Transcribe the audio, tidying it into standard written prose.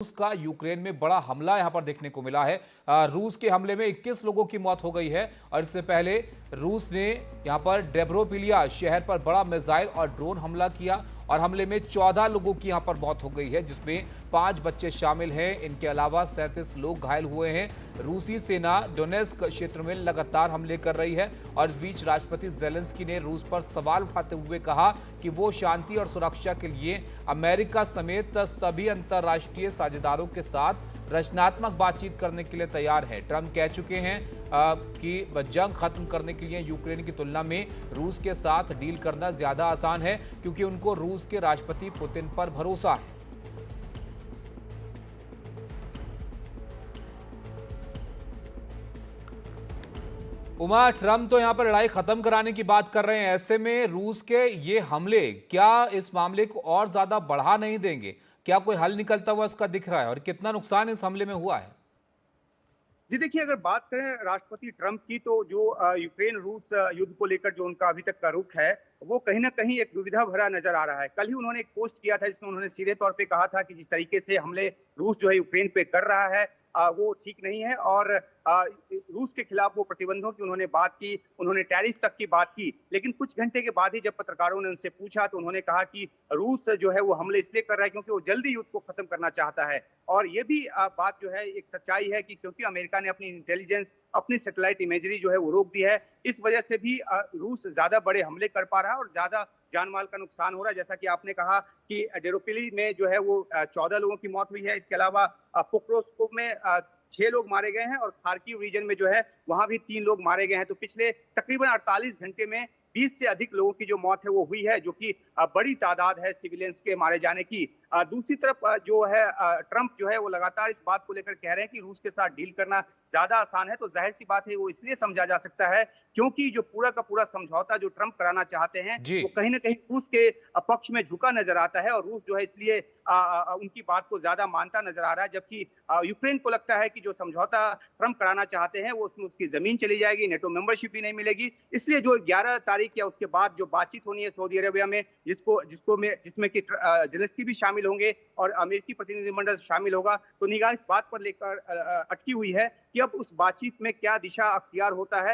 रूस का यूक्रेन में बड़ा हमला यहां पर देखने को मिला है। रूस के हमले में 21 लोगों की मौत हो गई है और इससे पहले रूस ने यहां पर डेब्रोपिलिया शहर पर बड़ा मिसाइल और ड्रोन हमला किया और हमले में 14 लोगों की यहां पर मौत हो गई है, जिसमें 5 बच्चे शामिल हैं। इनके अलावा 37 लोग घायल हुए हैं। रूसी सेना डोनेस्क क्षेत्र में लगातार हमले कर रही है और इस बीच राष्ट्रपति जेलेंस्की ने रूस पर सवाल उठाते हुए कहा कि वो शांति और सुरक्षा के लिए अमेरिका समेत सभी अंतर्राष्ट्रीय साझेदारों के साथ रचनात्मक बातचीत करने के लिए तैयार है। ट्रंप कह चुके हैं कि जंग खत्म करने के लिए यूक्रेन की तुलना में रूस के साथ डील करना ज्यादा आसान है, क्योंकि उनको रूस के राष्ट्रपति पुतिन पर भरोसा है। उमा, ट्रंप तो यहां पर लड़ाई खत्म कराने की बात कर रहे हैं। ऐसे में रूस के ये हमले क्या इस मामले को और ज्यादा बढ़ा नहीं देंगे? क्या कोई हल निकलता हुआ इसका दिख रहा है और कितना नुकसान इस हमले में हुआ है? जी देखिए, अगर बात करें राष्ट्रपति ट्रंप की, तो जो यूक्रेन रूस युद्ध को लेकर जो उनका अभी तक का रुख है, वो कहीं न कहीं एक दुविधा भरा नज़र आ रहा है। कल ही उन्होंने एक पोस्ट किया था जिसमें उन्होंने सीधे तौर पे कहा था कि जिस तरीके से हमले रूस जो है यूक्रेन पे कर रहा है, वो ठीक नहीं है और रूस के खिलाफ वो प्रतिबंधों की उन्होंने बात की, उन्होंने टैरिफ तक की बात की। लेकिन कुछ घंटे के बाद ही जब पत्रकारों ने उनसे पूछा, तो उन्होंने कहा कि रूस जो है वो हमले इसलिए कर रहा है क्योंकि वो जल्दी युद्ध को खत्म करना चाहता है। और ये भी बात जो है एक सच्चाई है कि क्योंकि अमेरिका ने अपनी इंटेलिजेंस, अपनी सैटेलाइट इमेजरी जो है वो रोक दी है, इस वजह से भी रूस ज्यादा बड़े हमले कर पा रहा है और ज्यादा जान माल का नुकसान हो रहा है। जैसा कि आपने कहा कि डेरोपिली में जो है वो 14 लोगों की मौत हुई है। इसके अलावा पोक्रोस्को में 6 लोग मारे गए हैं और खार्किव रीजन में जो है वहां भी 3 लोग मारे गए हैं। तो पिछले तकरीबन 48 घंटे में 20 से अधिक लोगों की जो मौत है वो हुई है, जो कि बड़ी तादाद है सिविलियंस के मारे जाने की। दूसरी तरफ जो है ट्रंप जो है वो लगातार इस बात को लेकर कह रहे हैं कि रूस के साथ डील करना ज्यादा आसान है। तो जाहिर सी बात है वो इसलिए समझा जा सकता है क्योंकि जो पूरा का पूरा समझौता जो ट्रंप कराना चाहते हैं, जी। वो कहीं ना कहीं रूस के पक्ष में झुका नजर आता है और रूस जो है इसलिए उनकी बात को ज्यादा मानता नजर आ रहा है। जबकि यूक्रेन को लगता है कि जो समझौता ट्रंप कराना चाहते हैं वो उसमें उसकी जमीन चली जाएगी, नेटो मेंबरशिप भी नहीं मिलेगी। इसलिए जो 11 तारीख या उसके बाद जो बातचीत होनी है सऊदी अरेबिया में, जिसमें कि जेलेंस्की भी शामिल होंगे और अमेरिकी प्रतिनिधिमंडल शामिल होगा, तो निगाह इस बात पर लेकर अटकी हुई है कि अब उस बातचीत में क्या दिशा अख्तियार होता है।